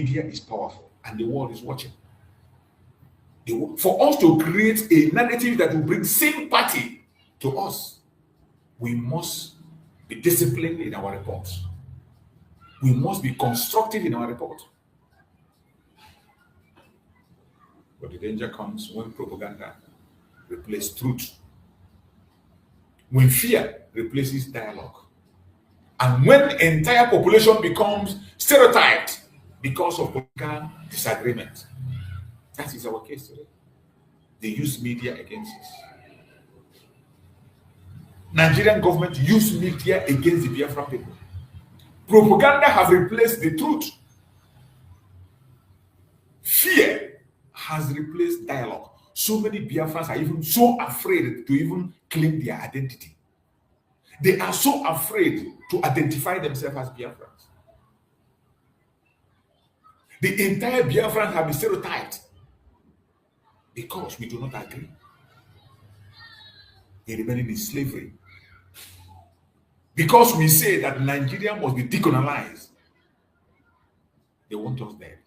media is powerful and the world is watching. For us to create a narrative that will bring sympathy to us, we must be disciplined in our reports. We must be constructive in our report. But the danger comes when propaganda replaces truth, when fear replaces dialogue, and when the entire population becomes stereotyped because of political disagreement. That is our case today. They use media against us. Nigerian government use media against the Biafra people. Propaganda have replaced the truth. Fear has replaced dialogue. So many Biafrans are even so afraid to even claim their identity. They are so afraid to identify themselves as Biafrans. The entire Biafrans have been stereotyped because we do not agree. They remain in slavery. Because we say that Nigeria must be decolonized, they want us dead.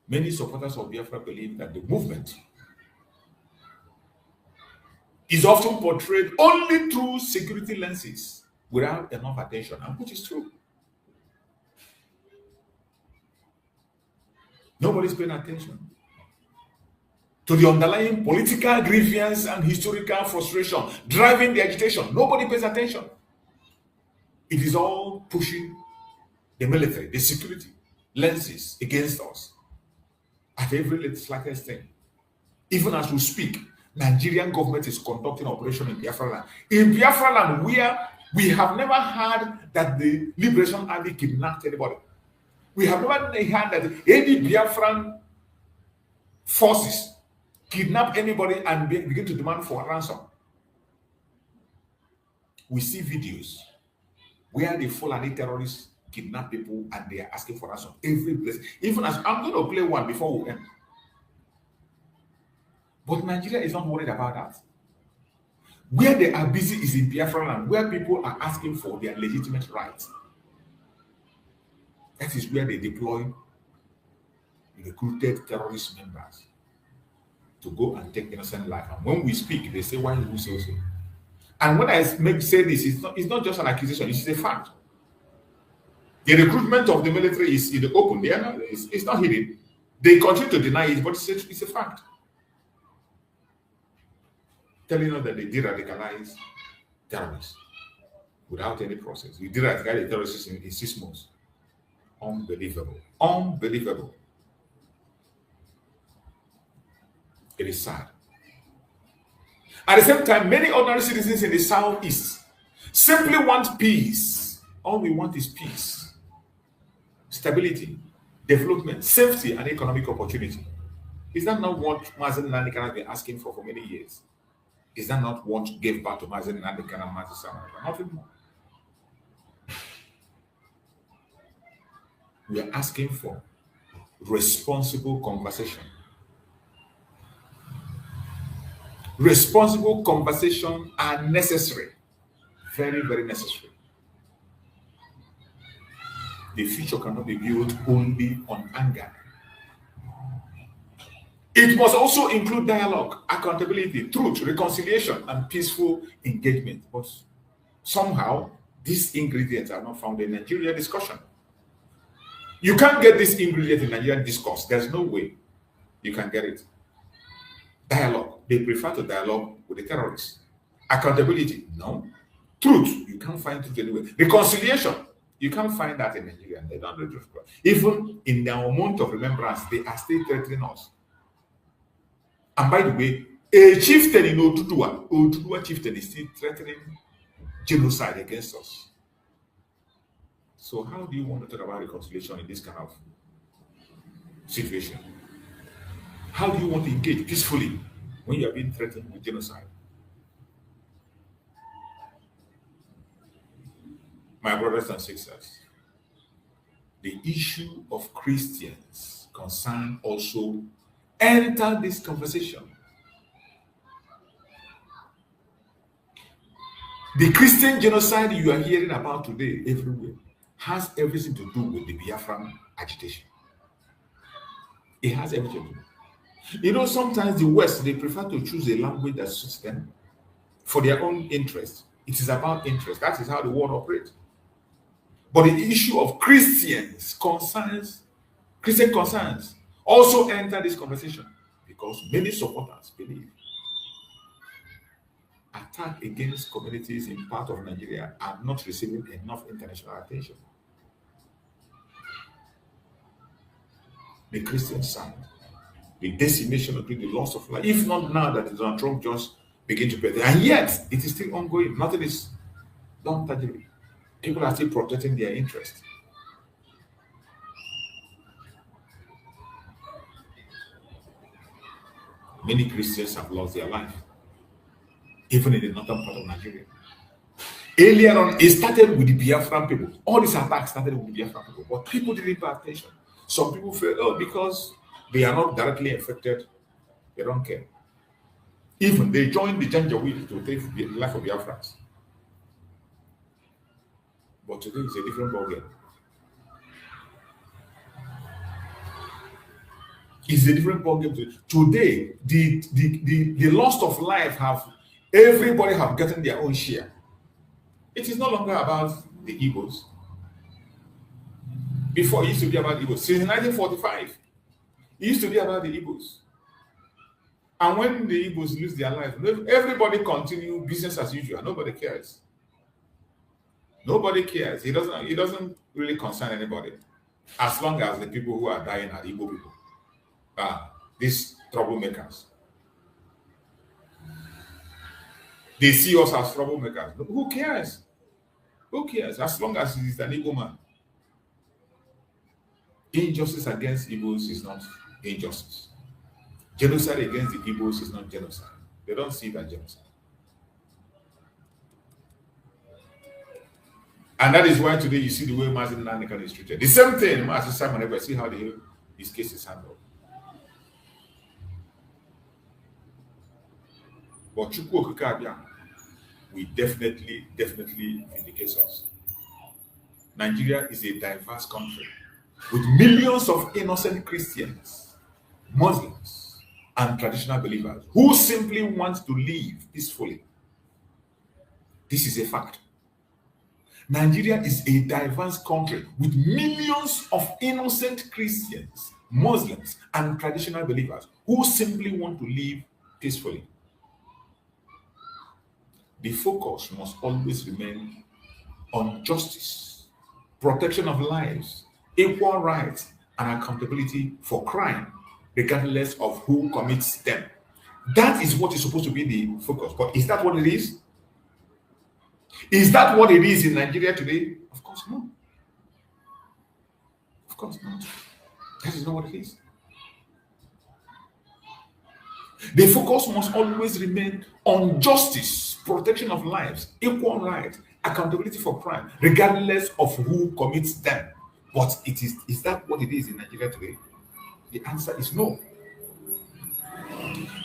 Many supporters of Biafra believe that the movement is often portrayed only through security lenses without enough attention, and which is true. Nobody's paying attention to the underlying political grievance and historical frustration driving the agitation. Nobody pays attention. It is all pushing the military, the security lenses against us at every slightest thing. Even as we speak, Nigerian government is conducting operation in Biafra land. In Biafra land, where we have never heard that the Liberation Army kidnapped anybody. We have never heard that any Biafran forces kidnap anybody and begin to demand for a ransom. We see videos where the Fulani terrorists kidnap people and they are asking for ransom every place. Even as I'm going to play one before we end. But Nigeria is not worried about that. Where they are busy is in Biafra land, where people are asking for their legitimate rights. That is where they deploy recruited terrorist members to go and take innocent life. And when we speak, they say, why do you say so? And when I say this, it's not just an accusation, it's a fact. The recruitment of the military is in the open. It's not hidden. They continue to deny it, but it's a fact. Telling us that they de-radicalize terrorists without any process. You de-radicalize terrorists in 6 months. Unbelievable. Unbelievable. It is sad. At the same time, many ordinary citizens in the southeast simply want peace. All we want is peace, stability, development, safety, and economic opportunity. Is that not what Mazi Nnamdi Kanu has been asking for many years? Is that not what gave birth to Mazi Nnamdi Kanu and Mazi Nnamdi? Nothing more. We are asking for responsible conversation. Responsible conversation are necessary. Very, very necessary. The future cannot be built only on anger. It must also include dialogue, accountability, truth, reconciliation, and peaceful engagement. But somehow, these ingredients are not found in Nigerian discussion. You can't get this ingredient in Nigerian discourse. There's no way you can get it. Dialogue. They prefer to dialogue with the terrorists. Accountability. No. Truth. You can't find truth anywhere. Reconciliation. You can't find that in Nigeria. They don't do it. Even in their month of remembrance, they are still threatening us. And by the way, a chieftain in Oduduwa chieftain is still threatening genocide against us. So how do you want to talk about reconciliation in this kind of situation? How do you want to engage peacefully when you are being threatened with genocide? My brothers and sisters, the issue of Christians concern also enter this conversation. The Christian genocide you are hearing about today everywhere has everything to do with the Biafran agitation. It has everything to do. You know, sometimes the West, they prefer to choose a language that suits them for their own interest. It is about interest. That is how the world operates. But the issue of Christian concerns also enter this conversation because many supporters believe attack against communities in part of Nigeria are not receiving enough international attention. The Christian side, the decimation of the loss of life, if not now that Donald Trump just begin to pay, and yet it is still ongoing. Nothing is done tangibly. People are still protecting their interest. Many Christians have lost their life, even in the northern part of Nigeria. Earlier on, it started with the Biafran people. All these attacks started with the Biafran people, but people didn't pay attention. Some people felt, oh, because they are not directly affected, they don't care. Even they joined the Janjaweed to take the life of Biafrans. But today is a different ballgame. It's a different ballgame. Today, the loss of life everybody have gotten their own share. It is no longer about the Igbos. Before, it used to be about Igbos. Since 1945, it used to be about the Igbos. And when the Igbos lose their life, everybody continue business as usual. Nobody cares. Nobody cares. It doesn't really concern anybody. As long as the people who are dying are Igbo people. These troublemakers. They see us as troublemakers. Who cares? Who cares? As long as it is an Igbo man. Injustice against Igbos is not injustice. Genocide against the Igbos is not genocide. They don't see it as genocide. And that is why today you see the way Mazi Nnamdi Kanu is treated. The same thing as Simon Ekpa. See how his case is handled. But Chukwu Okike Abia will definitely vindicate us. Nigeria is a diverse country with millions of innocent Christians, Muslims, and traditional believers who simply want to live peacefully. This is a fact. Nigeria is a diverse country with millions of innocent Christians, Muslims, and traditional believers who simply want to live peacefully. The focus must always remain on justice, protection of lives, equal rights, and accountability for crime, regardless of who commits them. That is what is supposed to be the focus. But is that what it is? Is that what it is in Nigeria today? Of course not. Of course not. That is not what it is. The focus must always remain on justice, protection of lives, equal rights, accountability for crime, regardless of who commits them. But is that what it is in Nigeria today? The answer is no.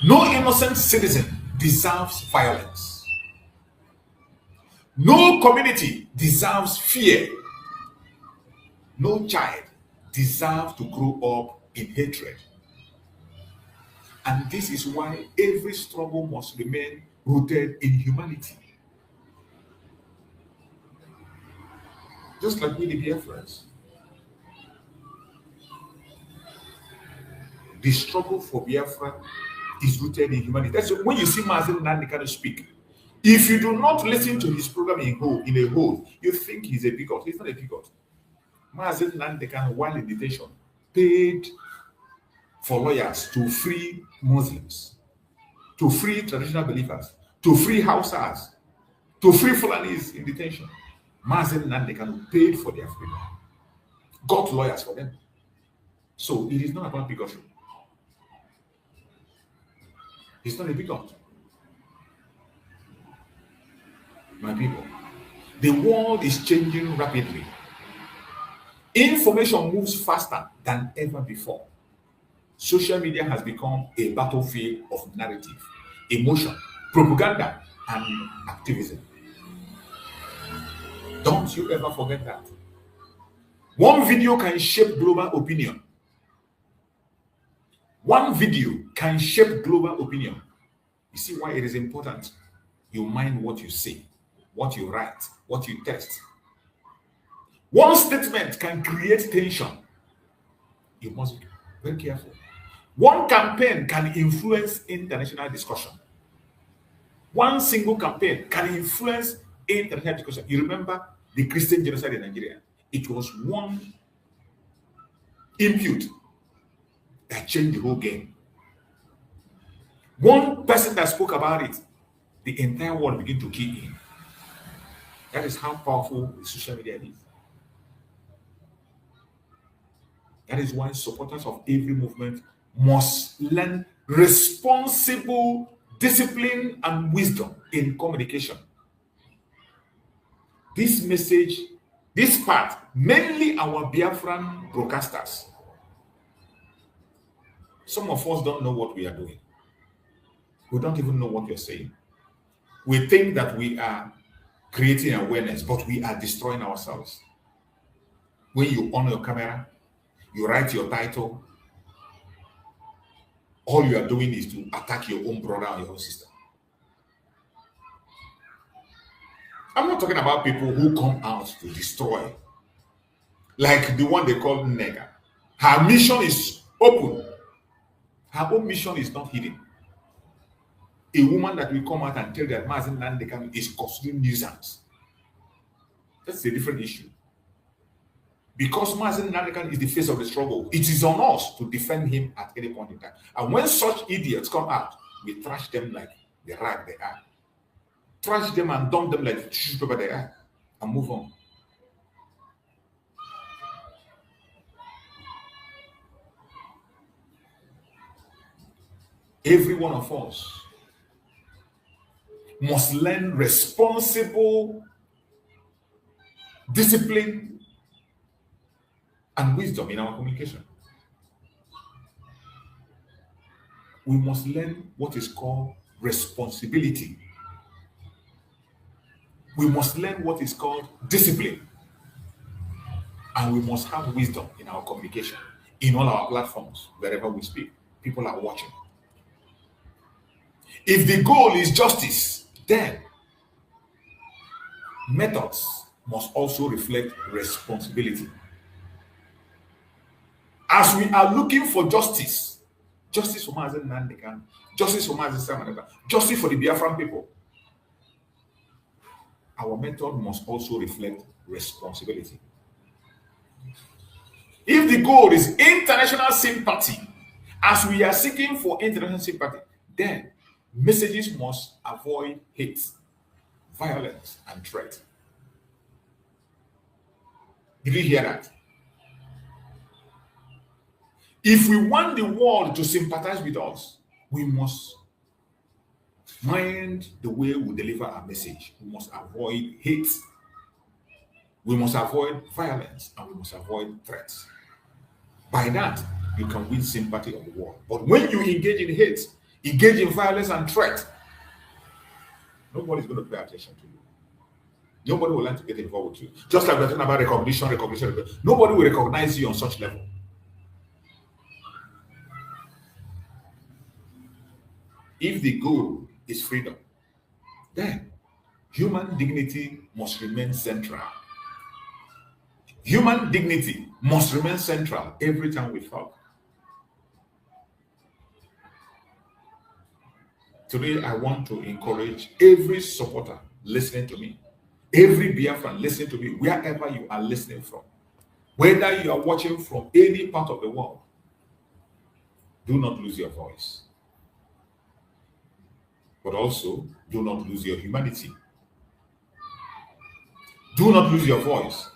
No innocent citizen deserves violence. No community deserves fear. No child deserves to grow up in hatred. And this is why every struggle must remain rooted in humanity. Just like we the Biafrans. The struggle for Biafra is rooted in humanity. That's when you see Mazi Nnamdi Kanu speak. If you do not listen to his program in a whole, you think he's a bigot. He's not a bigot. Mazi Nnamdi Kanu, while in detention, paid for lawyers to free Muslims, to free traditional believers, to free Hausas, to free Fulanis in detention. Mazi Nnamdi Kanu paid for their freedom, got lawyers for them. So it is not about bigotry. He's not a bigot. My people, the world is changing rapidly. Information moves faster than ever before. Social media has become a battlefield of narrative, emotion, propaganda, and activism. Don't you ever forget that. One video can shape global opinion. One video can shape global opinion. You see why it is important? You mind what you say, what you write, what you text. One statement can create tension. You must be very careful. One campaign can influence international discussion. One single campaign can influence international discussion. You remember the Christian genocide in Nigeria? It was one input that changed the whole game. One person that spoke about it, the entire world began to key in. That is how powerful social media is. That is why supporters of every movement must learn responsible discipline and wisdom in communication. This message, this part, mainly our Biafran broadcasters. Some of us don't know what we are doing. We don't even know what you're saying. We think that we are creating awareness, but we are destroying ourselves. When you on your camera, you write your title, all you are doing is to attack your own brother or your own sister. I'm not talking about people who come out to destroy, like the one they call Nega. Her mission is open. Her own mission is not hidden. A woman that will come out and tell that Mazi Nnamdi Kanu is causing nuisance. That's a different issue. Because Mazi Nnamdi Kanu is the face of the struggle, it is on us to defend him at any point in time. And when such idiots come out, we trash them like the rag they are. Trash them and dump them like the tissue paper they are. And move on. Every one of us must learn responsible discipline and wisdom in our communication. We must learn what is called responsibility. We must learn what is called discipline. And we must have wisdom in our communication, in all our platforms, wherever we speak. People are watching. If the goal is justice, then methods must also reflect responsibility. As we are looking for justice, justice for Mazi Nnamdi Kanu, justice for Mazi Simon Ekpa, justice for the Biafran people, our method must also reflect responsibility. If the goal is international sympathy, as we are seeking for international sympathy, then messages must avoid hate, violence, and threat. Did you hear that? If we want the world to sympathize with us, we must mind the way we deliver our message. We must avoid hate. We must avoid violence, and we must avoid threats. By that, you can win sympathy of the world. But when you engage in hate, engage in violence and threat, nobody's going to pay attention to you. Nobody will like to get involved with you. Just like we're talking about recognition. Nobody will recognize you on such level. If the goal is freedom, then human dignity must remain central. Human dignity must remain central every time we talk. Today, I want to encourage every supporter listening to me, every Biafran listening to me, wherever you are listening from, whether you are watching from any part of the world, do not lose your voice. But also, do not lose your humanity. Do not lose your voice.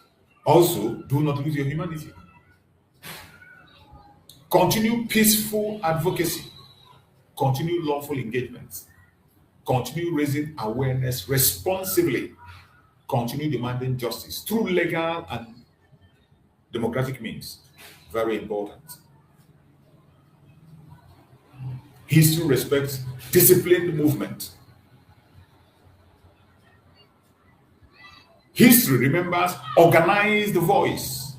Also, do not lose your humanity. Continue peaceful advocacy. Continue lawful engagement. Continue raising awareness responsibly. Continue demanding justice through legal and democratic means. Very important. History respects disciplined movement. History remembers organized voice.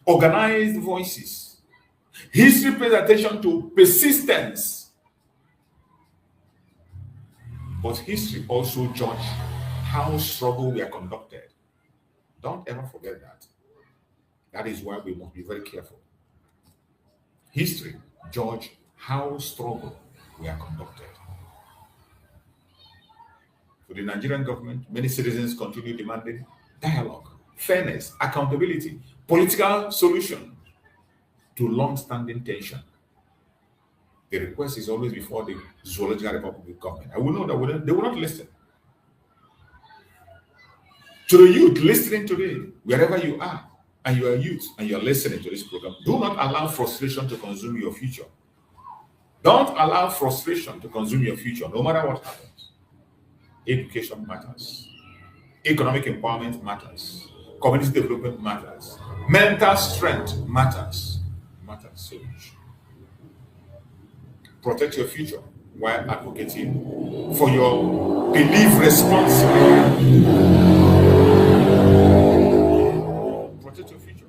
organized voices. History pays attention to persistence. But history also judges how struggle were conducted. Don't ever forget that. That is why we must be very careful. History judges how struggle were conducted. For the Nigerian government, many citizens continue demanding dialogue, fairness, accountability, political solution to long-standing tension. The request is always before the Zoological Republic government. I will know that they will not listen. To the youth listening today, wherever you are, and you are youth and you are listening to this program, do not allow frustration to consume your future. Don't allow frustration to consume your future, no matter what happens. Education matters. Economic empowerment matters. Community development matters. Mental strength matters. Matters so much. Protect your future while advocating for your belief responsibly. Protect your future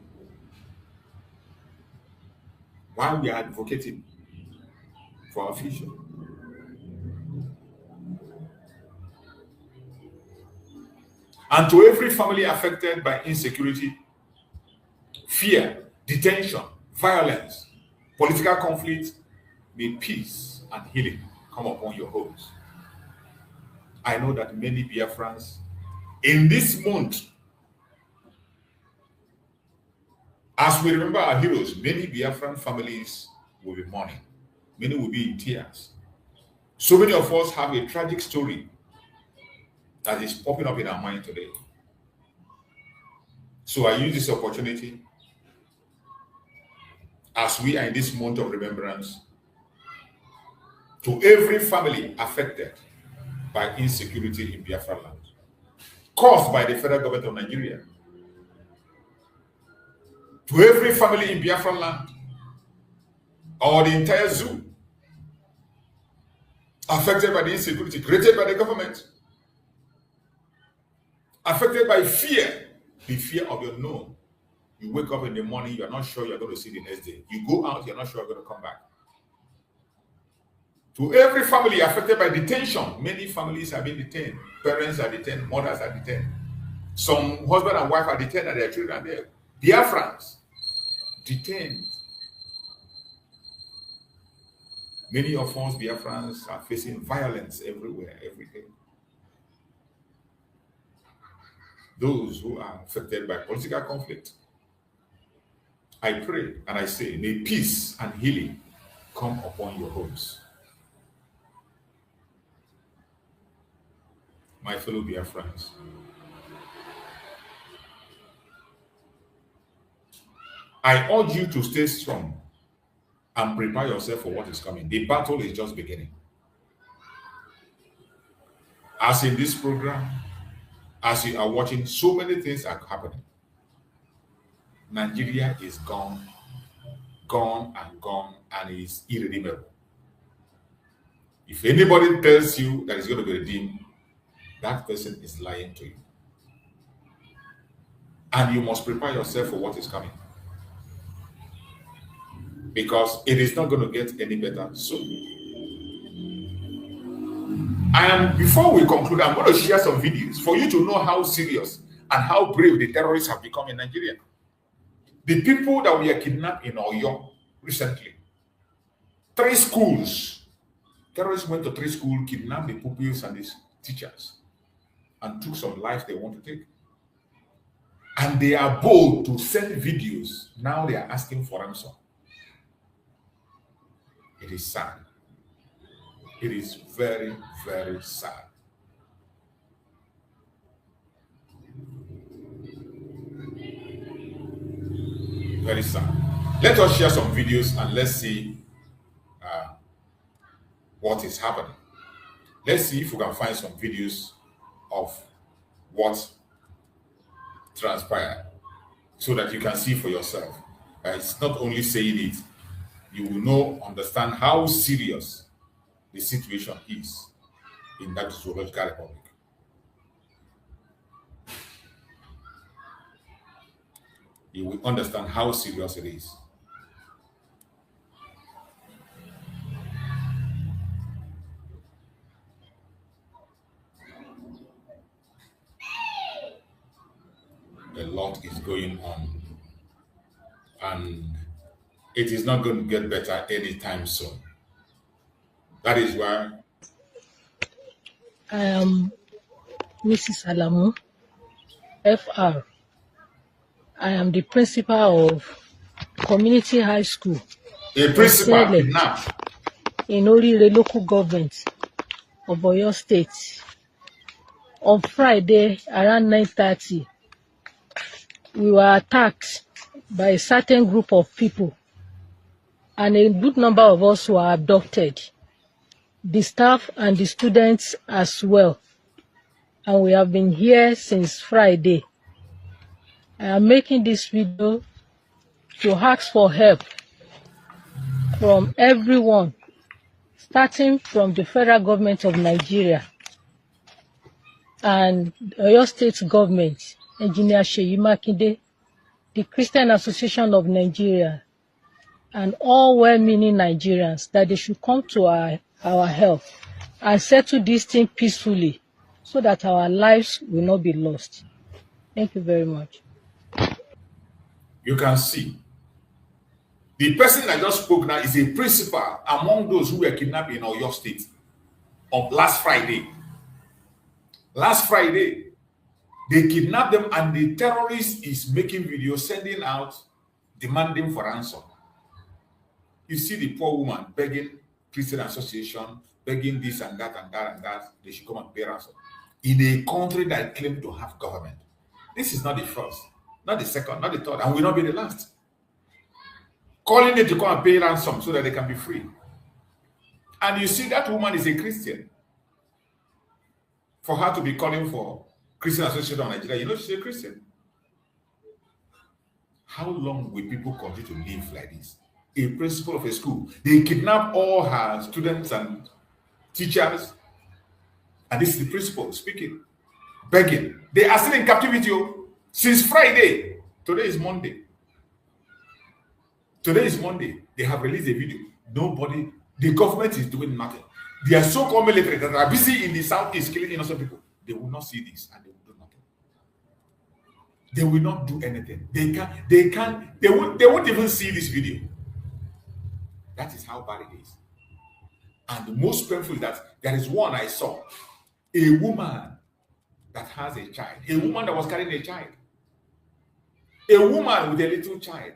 while we are advocating for our future. And to every family affected by insecurity, fear, detention, violence, political conflict, may peace and healing come upon your homes. I know that many Biafrans in this month, as we remember our heroes, many Biafran families will be mourning. Many will be in tears. So many of us have a tragic story that is popping up in our mind today. So I use this opportunity as we are in this month of remembrance to every family affected by insecurity in Biafra land, caused by the federal government of Nigeria. To every family in Biafra land, or the entire zoo, affected by the insecurity created by the government, affected by fear, the fear of the unknown. You wake up in the morning, you are not sure you are going to see the next day. You go out, you are not sure you are going to come back. To every family affected by detention, many families have been detained. Parents are detained, mothers are detained. Some husband and wife are detained and their children are there. Biafrans detained. Many of us Biafrans are facing violence everywhere, every day. Those who are affected by political conflict, I pray and I say, may peace and healing come upon your homes. My fellow Biafrans, I urge you to stay strong and prepare yourself for what is coming. The battle is just beginning. As in this program, as you are watching, so many things are happening. Nigeria is gone, and is irredeemable. If anybody tells you that it's going to be redeemed, that person is lying to you. And you must prepare yourself for what is coming, because it is not going to get any better soon. And before we conclude, I'm going to share some videos for you to know how serious and how brave the terrorists have become in Nigeria. The people that were kidnapped in Oyo recently, 3 schools, terrorists went to 3 schools, kidnapped the pupils and the teachers, and took some lives they want to take. And they are bold to send videos. Now they are asking for ransom. It is sad. It is very, very sad. Very sad. Let us share some videos and let's see what is happening. Let's see if we can find some videos of what transpired so that you can see for yourself. It's not only saying it, you will understand how serious the situation is in that Zoological Republic. you will understand how serious it is. A lot is going on, and it is not going to get better anytime soon. That is why I am Mrs. Alamu, FR. I am the principal of Community High School, a principal Osele, kidnapped. in Orire local government of Oyo State. On Friday, around 9:30, we were attacked by a certain group of people, and a good number of us were abducted, the staff and the students as well. And we have been here since Friday. I am making this video to ask for help from everyone, starting from the federal government of Nigeria and Oyo State government, Engineer Seyi Makinde, the Christian Association of Nigeria, and all well-meaning Nigerians, that they should come to our help and settle this thing peacefully so that our lives will not be lost. Thank you very much. You can see the person that just spoke now is a principal among those who were kidnapped in Oyo State on last Friday. Last Friday, they kidnapped them, and the terrorist is making videos, sending out, demanding for ransom. You see the poor woman begging Christian Association, begging this and that and that and that, they should come and pay ransom. In a country that claims to have government. This is not the first, not the second, not the third, and will not be the last. Calling them to come and pay ransom so that they can be free. And you see that woman is a Christian. For her to be calling for Christian Association of Nigeria, you know she's a Christian. How long will people continue to live like this? A principal of a school, they kidnap all her students and teachers, and this is the principal speaking, begging. They are still in captivity since Friday. Today is Monday. Today is Monday. They have released a video. Nobody, the government is doing nothing. They are so-called military that are busy in the southeast killing innocent people. They will not see this and they will do nothing. They will not do anything. They won't even see this video. That is how bad it is. And the most painful is that there is one I saw, a woman that has a child, a woman that was carrying a child, a woman with a little child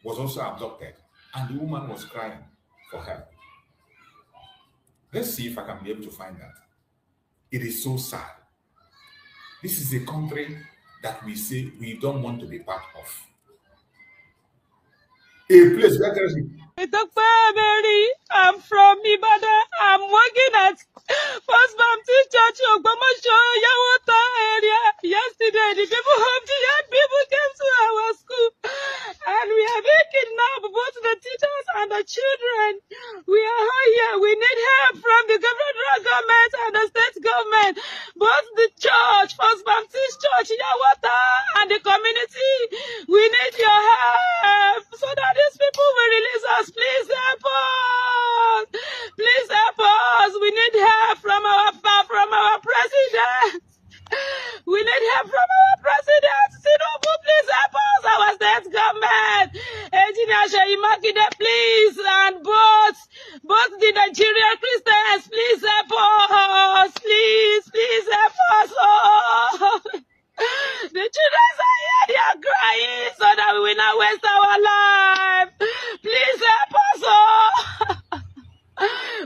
was also abducted, and the woman was crying for help. Let's see if I can be able to find that. It is so sad. This is a country that we say we don't want to be part of. A place where there is. I'm from Ibadan. I'm working at First Baptist Church of Bombshell, Yawata area. Yesterday, the people of the young people came to our school, and we have been kidnapped, both the teachers and the children. We are all here. We need help from the federal government and the state government, both the church, First Baptist Church, Yawata, and the community. We need your help so that these people will release us. Please help us. Please help us. We need help from our president. We need help from our president. Tinubu, please help us. Our state government. Engineer Seyi Makinde, please. And both the Nigerian Christians, please help us. Please help us. Oh. The children are here, they are crying so that we will not waste our life. Please help us. Oh.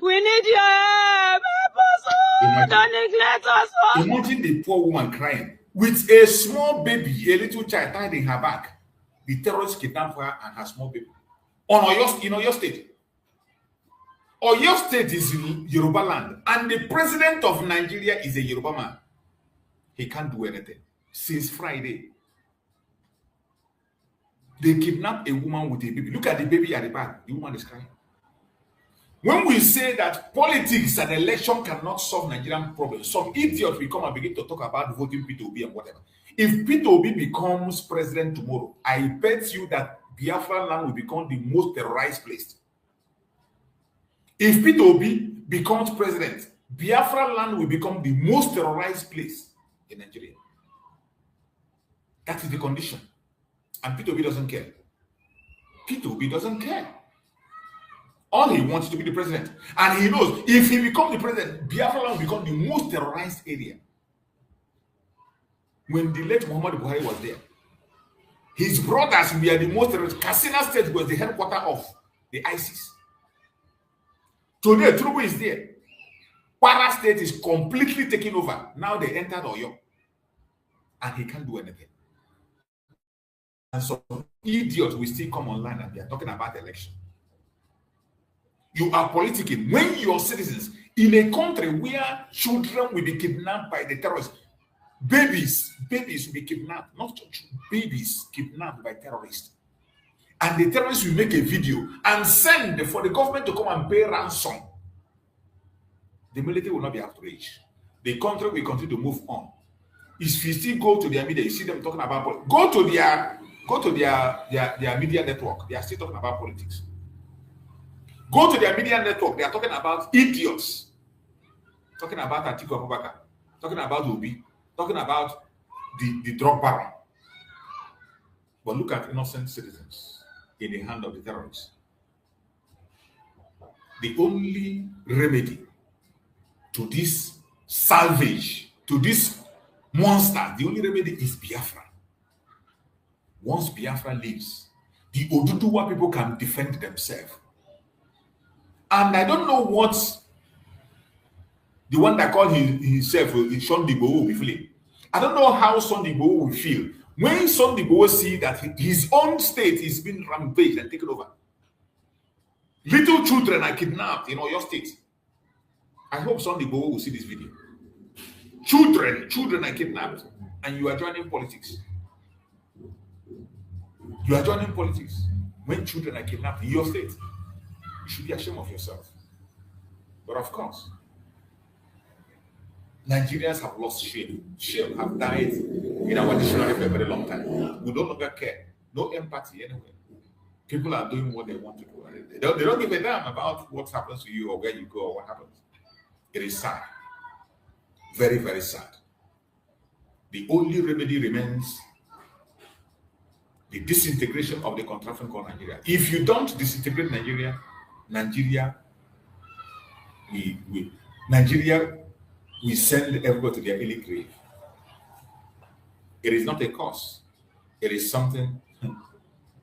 We need your help. Help us. Oh. Don't neglect us. Oh. Imagine the poor woman crying with a small baby, a little child tied in her back. The terrorists kidnapped her and her small baby. In Oyo State. Oyo State is in Yoruba land, and the president of Nigeria is a Yoruba man. He can't do anything. Since Friday, they kidnapped a woman with a baby. Look at the baby at the back. The woman is crying. When we say that politics and election cannot solve Nigerian problems, some idiot will come and begin to talk about voting P2B and whatever. If P2B becomes president tomorrow, I bet you that Biafra land will become the most terrorized place. If P2B becomes president, Biafra land will become the most terrorized place in Nigeria. That is the condition. And P2B doesn't care. P2B doesn't care. All he wants to be the president. And he knows if he becomes the president, Biafra land will become the most terrorized area. When the late Muhammad Buhari was there, his brothers were the most terrorist. Katsina State was the headquarters of the ISIS. Today, Tinubu is there. Kwara State is completely taken over. Now they entered Oyo. And he can't do anything. And so idiots will still come online and they are talking about election. You are politicking when your citizens in a country where children will be kidnapped by the terrorists. Babies will be kidnapped, not babies kidnapped by terrorists. And the terrorists will make a video and send for the government to come and pay ransom. The military will not be outraged. The country will continue to move on. If you still go to their media, you see them talking about go to their media network. They are still talking about politics. Go to their media network. They are talking about idiots. Talking about Atiku Abubakar. Talking about Obi. Talking about the drug baron. But look at innocent citizens in the hand of the terrorists. The only remedy to this salvage, to this monster, the only remedy is Biafra. Once Biafra leaves, the Oduduwa people can defend themselves. And I don't know what the one that called himself Sunday Igboho will be feeling. I don't know how Sunday Igboho will feel when Sunday Igboho see that his own state is being rampaged and taken over. Little children are kidnapped in your state. I hope Sunday Igboho will see this video. Children are kidnapped, and you are joining politics. You are joining politics when children are kidnapped in your state. You should be ashamed of yourself. But of course, Nigerians have lost shame. Shame have died in our dictionary for a very long time. We no longer care. No empathy anyway. People are doing what they want to do. They don't give a damn about what happens to you or where you go or what happens. It is sad. Very, very sad. The only remedy remains the disintegration of the contraption called Nigeria. If you don't disintegrate Nigeria we send everybody to their early grave. It is not a cause. It is something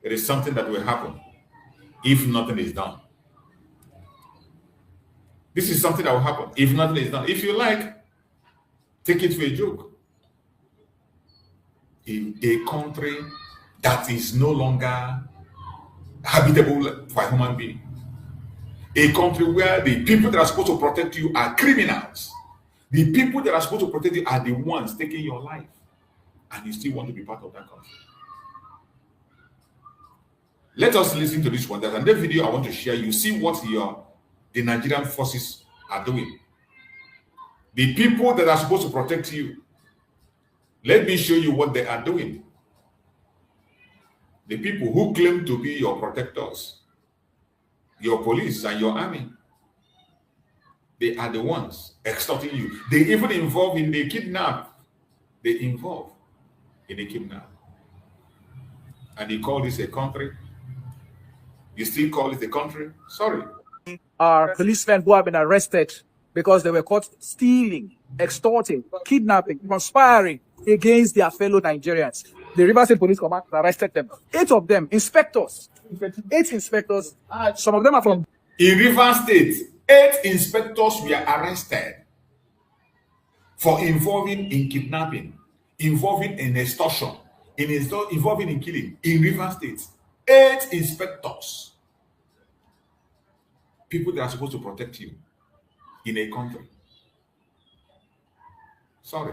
that will happen if nothing is done. This is something that will happen if nothing is done. If you like, take it for a joke. In a country that is no longer habitable for a human being, a country where the people that are supposed to protect you are criminals, the people that are supposed to protect you are the ones taking your life, and you still want to be part of that country. Let us listen to this one. There's another video I want to share. You see what the Nigerian forces are doing. The people that are supposed to protect you, let me show you what they are doing. The people who claim to be your protectors, your police and your army, they are the ones extorting you. They even involve in the kidnap. They involve in the kidnap. And you call this a country? You still call it a country? Sorry. Are policemen who have been arrested because they were caught stealing, extorting, kidnapping, conspiring against their fellow Nigerians. The Rivers State Police Command arrested them. 8 of them, inspectors. 8 inspectors. Some of them are from... In Rivers State, 8 inspectors were arrested for involving in kidnapping, involving in extortion, involving in killing. In Rivers State, 8 inspectors. People that are supposed to protect you in a country. Sorry.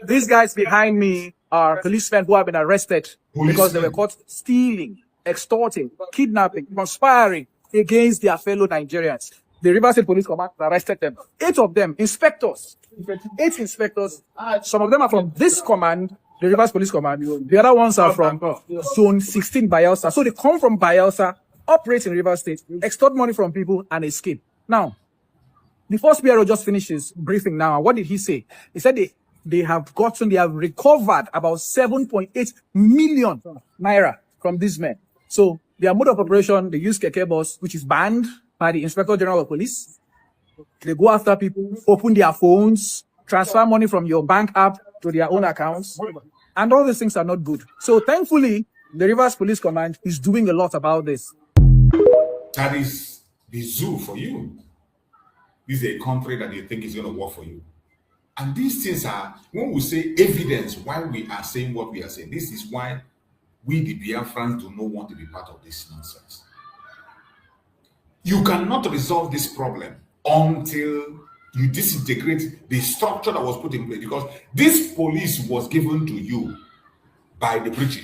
These guys behind me are policemen who have been arrested because they were caught stealing, extorting, kidnapping, conspiring against their fellow Nigerians. The Rivers State Police Command arrested them. 8 of them, inspectors. 8 inspectors. Some of them are from this command. the Rivers Police Command. The other ones are from Zone 16 Biafra. So they come from Biafra, operate in Rivers State, extort money from people, and escape. Now, the first bureau just finished his briefing now. What did he say? He said they have recovered about 7.8 million naira from these men. So their mode of operation, they use keke bus, which is banned by the Inspector General of Police. They go after people, open their phones, transfer money from your bank app to their own accounts, and all these things are not good. So thankfully, the Rivers Police Command is doing a lot about this. That is the zoo for you. This is a country that you think is going to work for you. And these things are, when we say evidence why we are saying what we are saying, this is why we, the Biafrans, do not want to be part of this nonsense. You cannot resolve this problem until you disintegrate the structure that was put in place, because this police was given to you by the British.